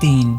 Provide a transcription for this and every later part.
3,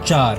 4,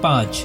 5,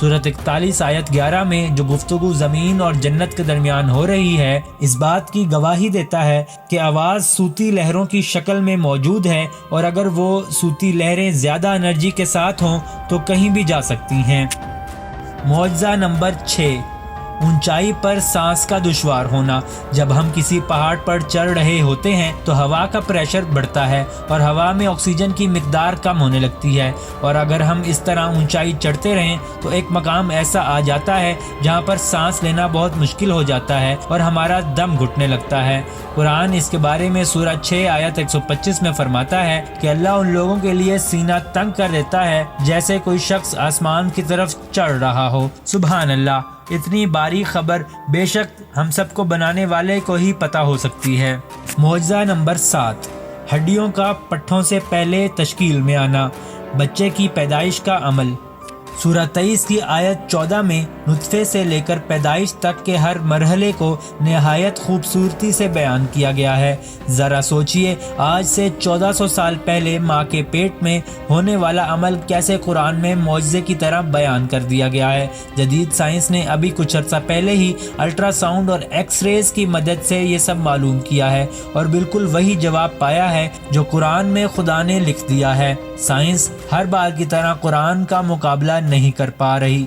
سورۃ 41 آیت 11 میں جو گفتگو زمین اور جنت کے درمیان ہو رہی ہے اس بات کی گواہی دیتا ہے کہ آواز صوتی لہروں کی شکل میں موجود ہے، اور اگر وہ صوتی لہریں زیادہ انرجی کے ساتھ ہوں تو کہیں بھی جا سکتی ہیں۔ معجزہ نمبر 6، اونچائی پر سانس کا دشوار ہونا۔ جب ہم کسی پہاڑ پر چڑھ رہے ہوتے ہیں تو ہوا کا پریشر بڑھتا ہے اور ہوا میں آکسیجن کی مقدار کم ہونے لگتی ہے، اور اگر ہم اس طرح اونچائی چڑھتے رہیں تو ایک مقام ایسا آ جاتا ہے جہاں پر سانس لینا بہت مشکل ہو جاتا ہے اور ہمارا دم گھٹنے لگتا ہے۔ قرآن اس کے بارے میں سورہ 6 آیت 125 میں فرماتا ہے کہ اللہ ان لوگوں کے لیے سینہ تنگ کر دیتا ہے جیسے کوئی شخص آسمان کی طرف چڑھ رہا ہو۔ سبحان اللہ، اتنی باریک خبر بے شک ہم سب کو بنانے والے کو ہی پتہ ہو سکتی ہے۔ معجزہ نمبر 7، ہڈیوں کا پٹھوں سے پہلے تشکیل میں آنا، بچے کی پیدائش کا عمل۔ سورہ 23 کی آیت 14 میں نطفے سے لے کر پیدائش تک کے ہر مرحلے کو نہایت خوبصورتی سے بیان کیا گیا ہے۔ ذرا سوچئے، آج سے 1400 سال پہلے ماں کے پیٹ میں ہونے والا عمل کیسے قرآن میں معجزے کی طرح بیان کر دیا گیا ہے۔ جدید سائنس نے ابھی کچھ عرصہ پہلے ہی الٹرا ساؤنڈ اور ایکس ریز کی مدد سے یہ سب معلوم کیا ہے اور بالکل وہی جواب پایا ہے جو قرآن میں خدا نے لکھ دیا ہے۔ سائنس ہر بار کی طرح قرآن کا مقابلہ نہیں کر پا رہی۔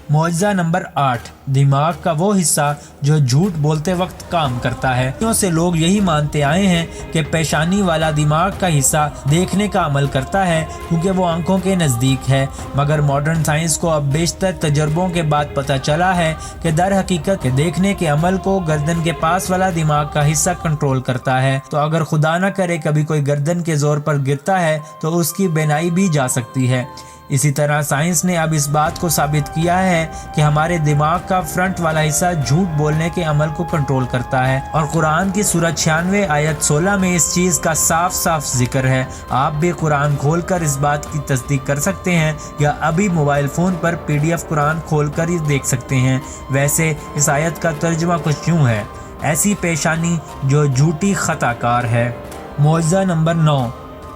معجزہ نمبر 8، دماغ کا وہ حصہ جو جھوٹ بولتے وقت کام کرتا ہے۔ کیوں سے لوگ یہی مانتے آئے ہیں کہ پیشانی والا دماغ کا حصہ دیکھنے کا عمل کرتا ہے کیونکہ وہ آنکھوں کے نزدیک ہے، مگر ماڈرن سائنس کو اب بیشتر تجربوں کے بعد پتہ چلا ہے کہ در حقیقت کے دیکھنے کے عمل کو گردن کے پاس والا دماغ کا حصہ کنٹرول کرتا ہے۔ تو اگر خدا نہ کرے کبھی کوئی گردن کے زور پر گرتا ہے تو اس کی بینائی بھی جا سکتی ہے۔ اسی طرح سائنس نے اب اس بات کو ثابت کیا ہے کہ ہمارے دماغ کا فرنٹ والا حصہ جھوٹ بولنے کے عمل کو کنٹرول کرتا ہے، اور قرآن کی سورہ 96 آیت 16 میں اس چیز کا صاف صاف ذکر ہے۔ آپ بھی قرآن کھول کر اس بات کی تصدیق کر سکتے ہیں یا ابھی موبائل فون پر PDF قرآن کھول کر ہی دیکھ سکتے ہیں۔ ویسے اس آیت کا ترجمہ کچھ یوں ہے: ایسی پیشانی جو جھوٹی خطا کار ہے۔ معجزہ نمبر 9،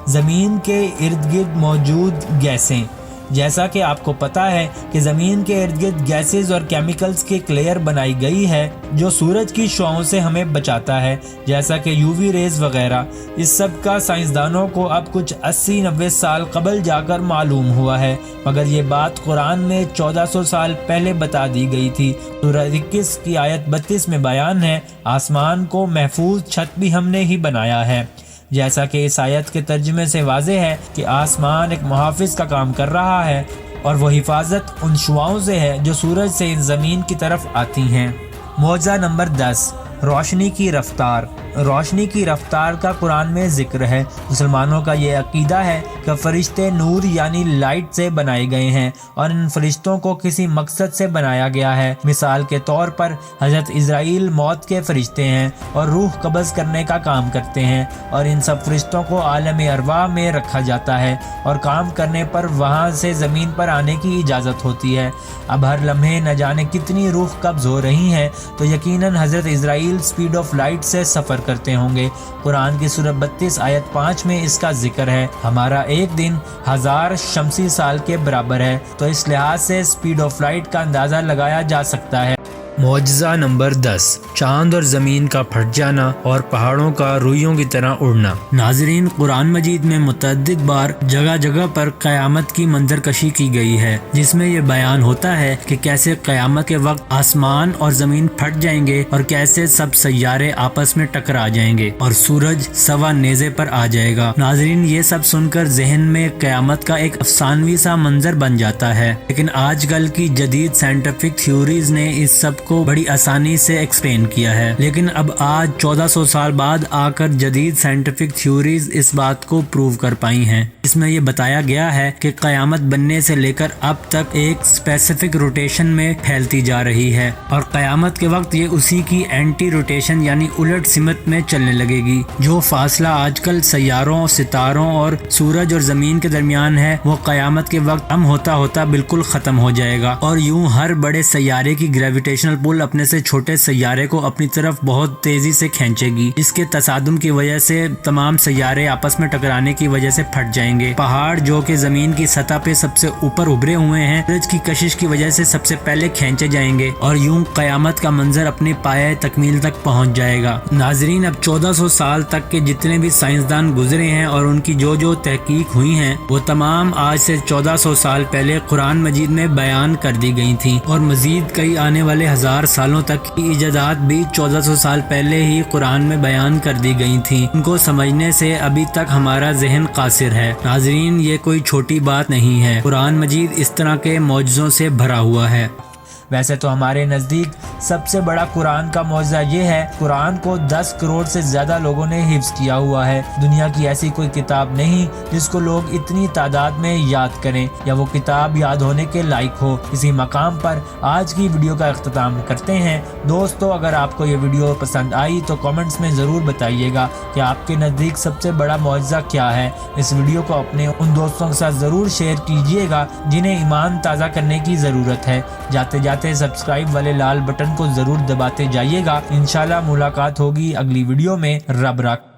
زمین کے ارد گرد موجود گیسیں۔ جیسا کہ آپ کو پتا ہے کہ زمین کے ارد گرد گیسز اور کیمیکلز کی ایک لیئر بنائی گئی ہے جو سورج کی شعاعوں سے ہمیں بچاتا ہے، جیسا کہ UV ریز وغیرہ۔ اس سب کا سائنسدانوں کو اب کچھ 80-90 سال قبل جا کر معلوم ہوا ہے، مگر یہ بات قرآن میں 1400 سال پہلے بتا دی گئی تھی۔ سورہ 21 کی آیت 32 میں بیان ہے، آسمان کو محفوظ چھت بھی ہم نے ہی بنایا ہے۔ جیسا کہ اس آیت کے ترجمے سے واضح ہے کہ آسمان ایک محافظ کا کام کر رہا ہے، اور وہ حفاظت ان شعاعوں سے ہے جو سورج سے ان زمین کی طرف آتی ہیں۔ معجزہ نمبر 10، روشنی کی رفتار۔ روشنی کی رفتار کا قرآن میں ذکر ہے۔ مسلمانوں کا یہ عقیدہ ہے کہ فرشتے نور یعنی لائٹ سے بنائے گئے ہیں اور ان فرشتوں کو کسی مقصد سے بنایا گیا ہے۔ مثال کے طور پر حضرت اسرائیل موت کے فرشتے ہیں اور روح قبض کرنے کا کام کرتے ہیں، اور ان سب فرشتوں کو عالم ارواح میں رکھا جاتا ہے اور کام کرنے پر وہاں سے زمین پر آنے کی اجازت ہوتی ہے۔ اب ہر لمحے نہ جانے کتنی روح قبض ہو رہی ہیں، تو یقیناً حضرت اسرائیل سپیڈ آف لائٹ سے سفر کرتے ہوں گے۔ قرآن کی سورہ 32 آیت 5 میں اس کا ذکر ہے، ہمارا ایک دن 1000 شمسی سال کے برابر ہے، تو اس لحاظ سے سپیڈ آف لائٹ کا اندازہ لگایا جا سکتا ہے۔ معجزہ نمبر 10، چاند اور زمین کا پھٹ جانا اور پہاڑوں کا روئیوں کی طرح اڑنا۔ ناظرین، قرآن مجید میں متعدد بار جگہ جگہ پر قیامت کی منظر کشی کی گئی ہے، جس میں یہ بیان ہوتا ہے کہ کیسے قیامت کے وقت آسمان اور زمین پھٹ جائیں گے اور کیسے سب سیارے آپس میں ٹکرا جائیں گے اور سورج سوا نیزے پر آ جائے گا۔ ناظرین، یہ سب سن کر ذہن میں قیامت کا ایک افسانوی سا منظر بن جاتا ہے، لیکن آج کل کی جدید سائنٹیفک تھیوریز نے اس سب کو بڑی آسانی سے ایکسپلین کیا ہے، لیکن اب آج 1400 سال بعد آ کر جدید سائنٹیفک تھیوریز اس بات کو پروو کر پائی ہیں۔ اس میں یہ بتایا گیا ہے کہ قیامت بننے سے لے کر اب تک ایک اسپیسیفک روٹیشن میں پھیلتی جا رہی ہے، اور قیامت کے وقت یہ اسی کی اینٹی روٹیشن یعنی الٹ سمت میں چلنے لگے گی۔ جو فاصلہ آج کل سیاروں، ستاروں اور سورج اور زمین کے درمیان ہے، وہ قیامت کے وقت کم ہوتا ہوتا بالکل ختم ہو جائے گا، اور یوں ہر بڑے سیارے کی گریویٹیشنل گریویٹیشنل پل اپنے سے چھوٹے سیارے کو اپنی طرف بہت تیزی سے کھینچے گی، جس کے تصادم کی وجہ سے تمام سیارے آپس میں ٹکرانے کی وجہ سے پھٹ جائیں گے۔ پہاڑ جو کہ زمین کی سطح پہ سب سے اوپر ابھرے ہوئے ہیں، سورج کی کشش کی وجہ سے سب سے پہلے کھینچے جائیں گے اور یوں قیامت کا منظر اپنے پایہ تکمیل تک پہنچ جائے گا۔ ناظرین، اب 1400 سال تک کے جتنے بھی سائنسدان گزرے ہیں اور ان کی جو تحقیق ہوئی ہیں وہ تمام آج سے 1400 سال پہلے قرآن مجید میں بیان کر دی گئی تھیں، اور مزید کئی آنے والے 1000 سالوں تک کی ایجادات بھی 1400 سال پہلے ہی قرآن میں بیان کر دی گئی تھیں۔ ان کو سمجھنے سے ابھی تک ہمارا ذہن قاصر ہے۔ ناظرین، یہ کوئی چھوٹی بات نہیں ہے، قرآن مجید اس طرح کے معجزوں سے بھرا ہوا ہے۔ ویسے تو ہمارے نزدیک سب سے بڑا قرآن کا معجزہ یہ ہے، قرآن کو 10 کروڑ سے زیادہ لوگوں نے حفظ کیا ہوا ہے۔ دنیا کی ایسی کوئی کتاب نہیں جس کو لوگ اتنی تعداد میں یاد کریں یا وہ کتاب یاد ہونے کے لائق ہو۔ اسی مقام پر آج کی ویڈیو کا اختتام کرتے ہیں۔ دوستو، اگر آپ کو یہ ویڈیو پسند آئی تو کامنٹس میں ضرور بتائیے گا کہ آپ کے نزدیک سب سے بڑا معجزہ کیا ہے۔ اس ویڈیو کو اپنے ان دوستوں کے ساتھ ضرور شیئر کیجیے گا جنہیں ایمان تازہ کرنے کی ضرورت ہے۔ جاتے جاتے سبسکرائب والے لال بٹن کو ضرور دباتے جائیے گا۔ انشاءاللہ ملاقات ہوگی اگلی ویڈیو میں۔ رب رکھ۔